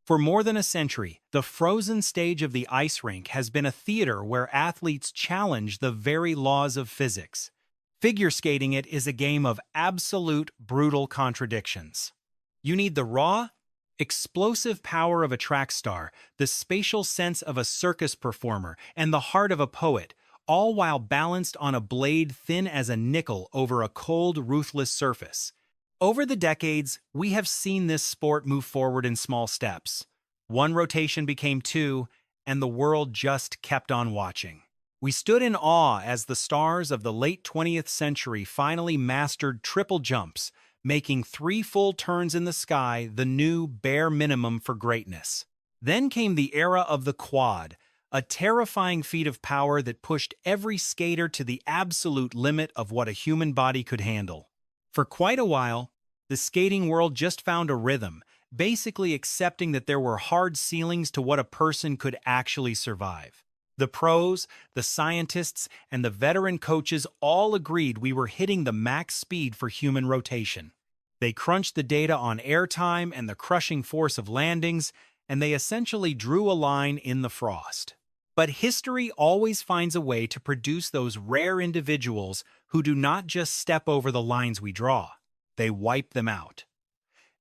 For more than a century, the frozen stage of the ice rink has been a theater where athletes challenge the very laws of physics. Figure skating it is a game of absolute brutal contradictions. You need the raw, explosive power of a track star, the spatial sense of a circus performer, and the heart of a poet, all while balanced on a blade thin as a nickel over a cold, ruthless surface. Over the decades, we have seen this sport move forward in small steps. One rotation became two, and the world just kept on watching. We stood in awe as the stars of the late 20th century finally mastered triple jumps, making 3 full turns in the sky the new bare minimum for greatness. Then came the era of the quad, a terrifying feat of power that pushed every skater to the absolute limit of what a human body could handle. For quite a while, the skating world just found a rhythm, basically accepting that there were hard ceilings to what a person could actually survive. The pros, the scientists, and the veteran coaches all agreed we were hitting the max speed for human rotation. They crunched the data on airtime and the crushing force of landings, and they essentially drew a line in the frost. But history always finds a way to produce those rare individuals who do not just step over the lines we draw, they wipe them out.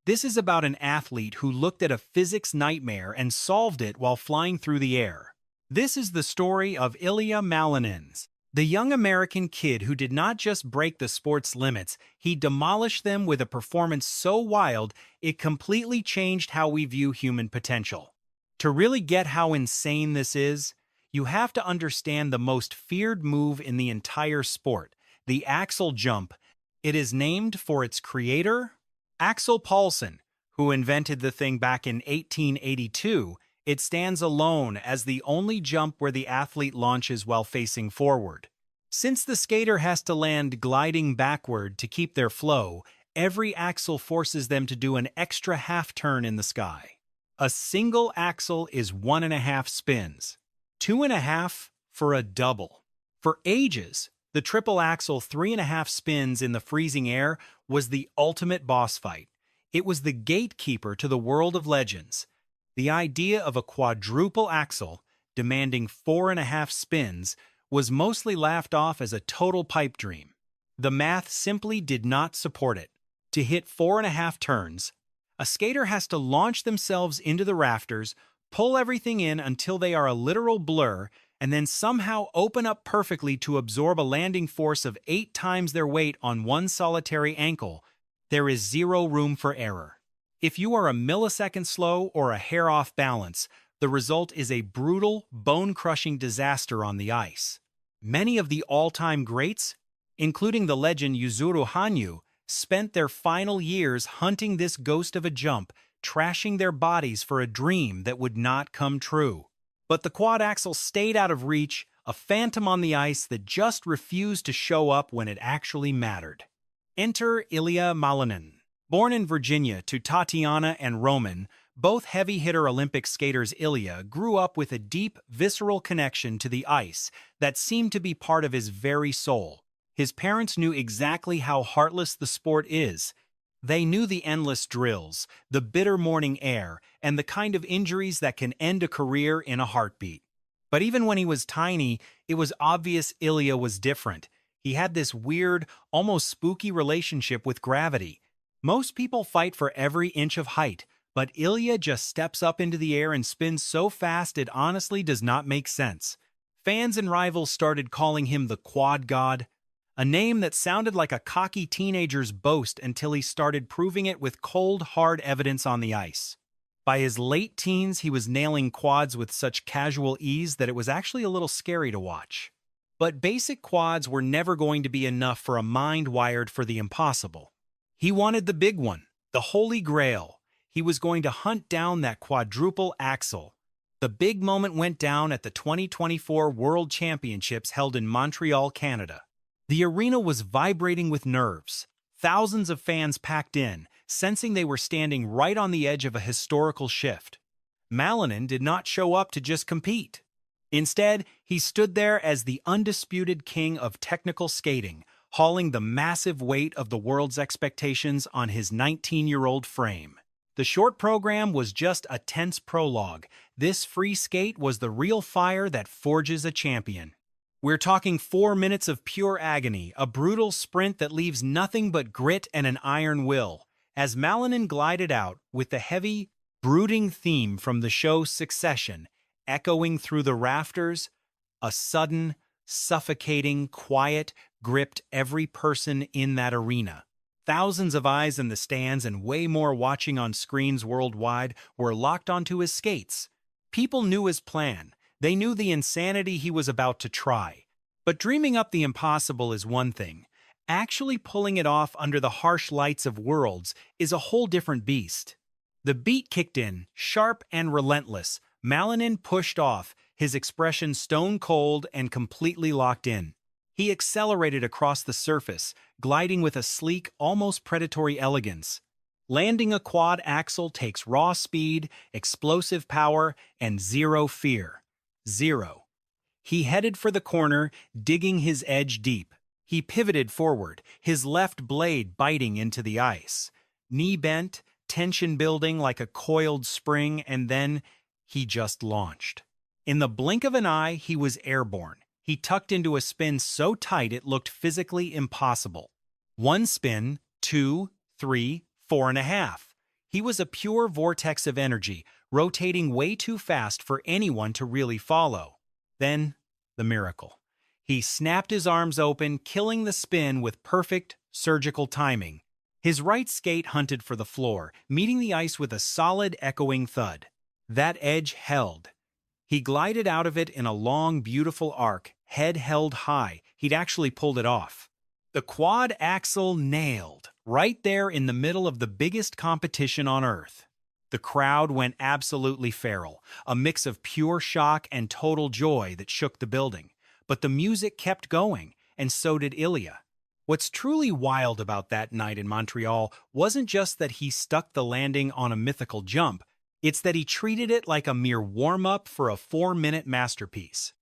This is about an athlete who looked at a physics nightmare and solved it while flying through the air. This is the story of Ilia Malinin, the young American kid who did not just break the sport's limits, he demolished them with a performance so wild it completely changed how we view human potential. To really get how insane this is, you have to understand the most feared move in the entire sport, the Axel jump. It is named for its creator, Axel Paulsen, who invented the thing back in 1882. It stands alone as the only jump where the athlete launches while facing forward. Since the skater has to land gliding backward to keep their flow, every axel forces them to do an extra half turn in the sky. A single axel is 1.5 spins. 2.5 for a double. For ages, the triple axel 3.5 spins in the freezing air was the ultimate boss fight. It was the gatekeeper to the world of legends. The idea of a quadruple axel, demanding 4.5 spins, was mostly laughed off as a total pipe dream. The math simply did not support it. To hit 4.5 turns, a skater has to launch themselves into the rafters, pull everything in until they are a literal blur, and then somehow open up perfectly to absorb a landing force of 8 times their weight on one solitary ankle. There is zero room for error. If you are a millisecond slow or a hair off balance, the result is a brutal, bone-crushing disaster on the ice. Many of the all-time greats, including the legend Yuzuru Hanyu, spent their final years hunting this ghost of a jump, trashing their bodies for a dream that would not come true. But the quad axel stayed out of reach, a phantom on the ice that just refused to show up when it actually mattered. Enter Ilia Malinin. Born in Virginia to Tatiana and Roman, both heavy-hitter Olympic skaters, Ilia grew up with a deep, visceral connection to the ice that seemed to be part of his very soul. His parents knew exactly how heartless the sport is. They knew the endless drills, the bitter morning air, and the kind of injuries that can end a career in a heartbeat. But even when he was tiny, it was obvious Ilia was different. He had this weird, almost spooky relationship with gravity. Most people fight for every inch of height, but Ilia just steps up into the air and spins so fast it honestly does not make sense. Fans and rivals started calling him the Quad God, a name that sounded like a cocky teenager's boast until he started proving it with cold, hard evidence on the ice. By his late teens, he was nailing quads with such casual ease that it was actually a little scary to watch. But basic quads were never going to be enough for a mind wired for the impossible. He wanted the big one, the Holy Grail. He was going to hunt down that quadruple axel. The big moment went down at the 2024 World Championships held in Montreal, Canada. The arena was vibrating with nerves. Thousands of fans packed in, sensing they were standing right on the edge of a historical shift. Malinin did not show up to just compete. Instead, he stood there as the undisputed king of technical skating, hauling the massive weight of the world's expectations on his 19-year-old frame. The short program was just a tense prologue. This free skate was the real fire that forges a champion. We're talking 4 minutes of pure agony, a brutal sprint that leaves nothing but grit and an iron will. As Malinin glided out, with the heavy, brooding theme from the show Succession echoing through the rafters, a sudden, suffocating quiet gripped every person in that arena. Thousands of eyes in the stands and way more watching on screens worldwide were locked onto his skates. People knew his plan. They knew the insanity he was about to try. But dreaming up the impossible is one thing. Actually pulling it off under the harsh lights of Worlds is a whole different beast. The beat kicked in, sharp and relentless. Malinin pushed off, his expression stone cold and completely locked in. He accelerated across the surface, gliding with a sleek, almost predatory elegance. Landing a quad axel takes raw speed, explosive power, and zero fear. Zero. He headed for the corner, digging his edge deep. He pivoted forward, his left blade biting into the ice. Knee bent, tension building like a coiled spring, and then he just launched. In the blink of an eye, he was airborne. He tucked into a spin so tight it looked physically impossible. 1 spin, 2, 3, 4.5. He was a pure vortex of energy, rotating way too fast for anyone to really follow. Then, the miracle. He snapped his arms open, killing the spin with perfect, surgical timing. His right skate hunted for the floor, meeting the ice with a solid, echoing thud. That edge held. He glided out of it in a long, beautiful arc, head held high. He'd actually pulled it off. The quad axel nailed, right there in the middle of the biggest competition on Earth. The crowd went absolutely feral, a mix of pure shock and total joy that shook the building. But the music kept going, and so did Ilia. What's truly wild about that night in Montreal wasn't just that he stuck the landing on a mythical jump, it's that he treated it like a mere warm-up for a 4-minute masterpiece.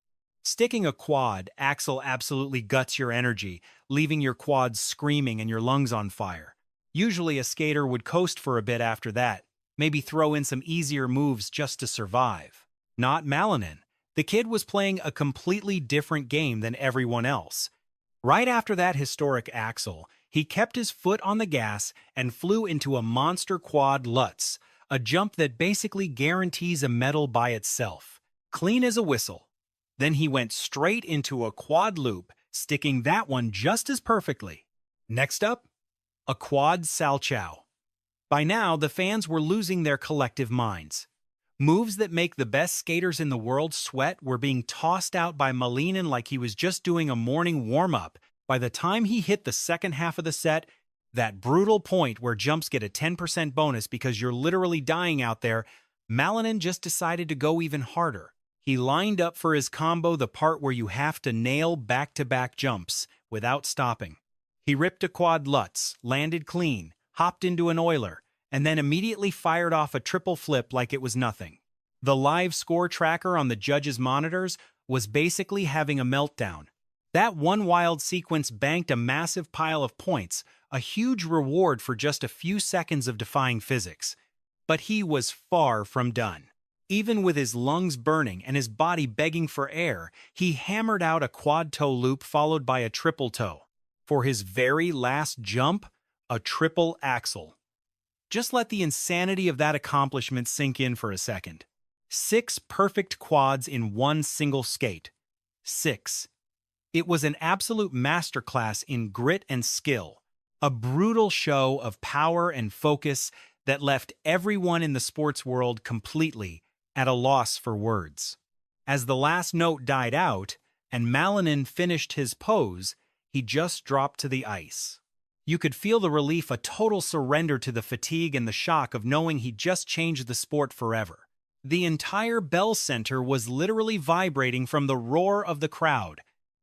Sticking a quad axel absolutely guts your energy, leaving your quads screaming and your lungs on fire. Usually a skater would coast for a bit after that, maybe throw in some easier moves just to survive. Not Malinin. The kid was playing a completely different game than everyone else. Right after that historic axel, he kept his foot on the gas and flew into a monster quad Lutz, a jump that basically guarantees a medal by itself. Clean as a whistle. Then he went straight into a quad loop, sticking that one just as perfectly. Next up, a quad salchow. By now, the fans were losing their collective minds. Moves that make the best skaters in the world sweat were being tossed out by Malinin like he was just doing a morning warm-up. By the time he hit the second half of the set, that brutal point where jumps get a 10% bonus because you're literally dying out there, Malinin just decided to go even harder. He lined up for his combo, the part where you have to nail back-to-back jumps without stopping. He ripped a quad Lutz, landed clean, hopped into an Euler, and then immediately fired off a triple flip like it was nothing. The live score tracker on the judges' monitors was basically having a meltdown. That one wild sequence banked a massive pile of points, a huge reward for just a few seconds of defying physics. But he was far from done. Even with his lungs burning and his body begging for air, he hammered out a quad toe loop followed by a triple toe. For his very last jump, a triple axel. Just let the insanity of that accomplishment sink in for a second. 6 perfect quads in one single skate. 6. It was an absolute masterclass in grit and skill, a brutal show of power and focus that left everyone in the sports world completely at a loss for words. As the last note died out and Malinin finished his pose, he just dropped to the ice. You could feel the relief, a total surrender to the fatigue and the shock of knowing he just changed the sport forever. The entire Bell Center was literally vibrating from the roar of the crowd.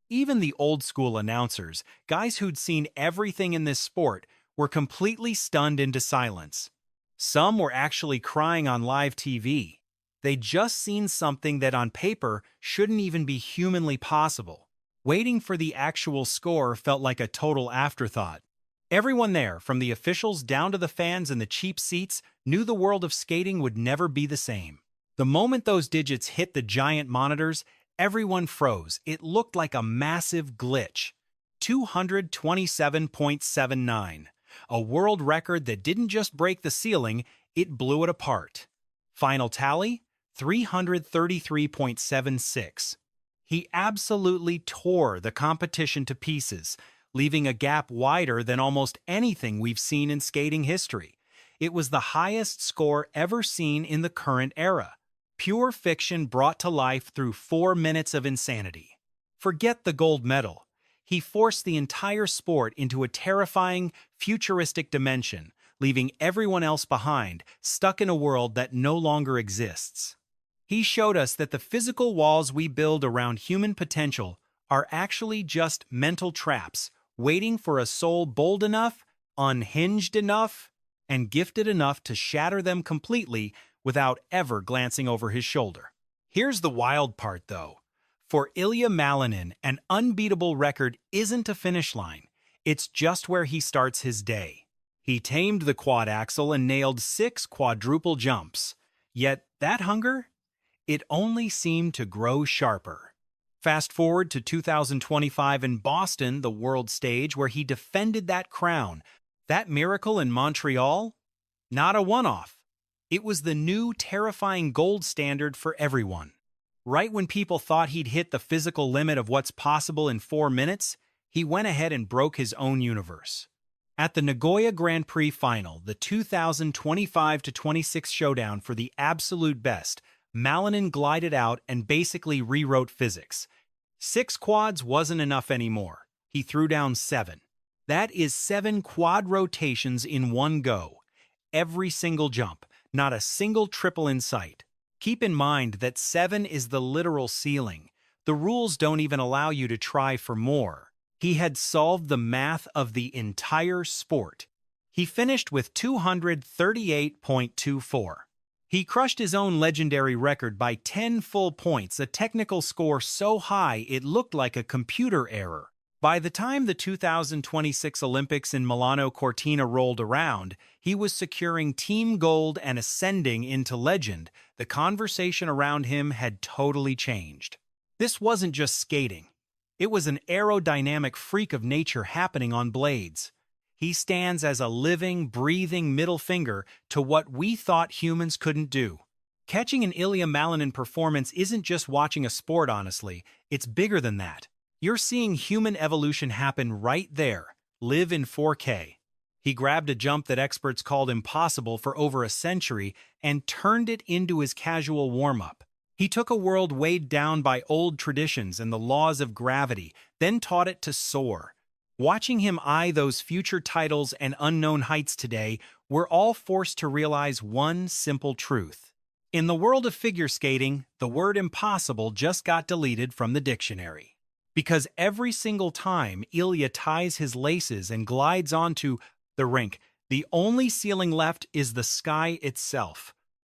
Even the old-school announcers, guys who'd seen everything in this sport, were completely stunned into silence. Some were actually crying on live TV. They'd just seen something that on paper shouldn't even be humanly possible. Waiting for the actual score felt like a total afterthought. Everyone there, from the officials down to the fans in the cheap seats, knew the world of skating would never be the same. The moment those digits hit the giant monitors, everyone froze. It looked like a massive glitch. 227.79. A world record that didn't just break the ceiling, it blew it apart. Final tally? 333.76. He absolutely tore the competition to pieces, leaving a gap wider than almost anything we've seen in skating history. It was the highest score ever seen in the current era. Pure fiction brought to life through 4 minutes of insanity. Forget the gold medal. He forced the entire sport into a terrifying, futuristic dimension, leaving everyone else behind, stuck in a world that no longer exists. He showed us that the physical walls we build around human potential are actually just mental traps, waiting for a soul bold enough, unhinged enough, and gifted enough to shatter them completely without ever glancing over his shoulder. Here's the wild part, though. For Ilia Malinin, an unbeatable record isn't a finish line. It's just where he starts his day. He tamed the quad axel and nailed 6 quadruple jumps. Yet that hunger? It only seemed to grow sharper. Fast forward to 2025 in Boston, the world stage where he defended that crown. That miracle in Montreal? Not a one-off. It was the new, terrifying gold standard for everyone. Right when people thought he'd hit the physical limit of what's possible in 4 minutes, he went ahead and broke his own universe. At the Nagoya Grand Prix final, the 2025-26 showdown for the absolute best, Malinin glided out and basically rewrote physics. 6 quads wasn't enough anymore. He threw down 7. That is 7 quad rotations in one go. Every single jump, not a single triple in sight. Keep in mind that 7 is the literal ceiling. The rules don't even allow you to try for more. He had solved the math of the entire sport. He finished with 238.24. He crushed his own legendary record by 10 full points, a technical score so high it looked like a computer error. By the time the 2026 Olympics in Milano Cortina rolled around, he was securing team gold and ascending into legend. The conversation around him had totally changed. This wasn't just skating. It was an aerodynamic freak of nature happening on blades. He stands as a living, breathing middle finger to what we thought humans couldn't do. Catching an Ilia Malinin performance isn't just watching a sport, honestly. It's bigger than that. You're seeing human evolution happen right there, live in 4K. He grabbed a jump that experts called impossible for over a century and turned it into his casual warm-up. He took a world weighed down by old traditions and the laws of gravity, then taught it to soar. Watching him eye those future titles and unknown heights today, we're all forced to realize one simple truth. In the world of figure skating, the word impossible just got deleted from the dictionary. Because every single time Ilia ties his laces and glides onto the rink, the only ceiling left is the sky itself.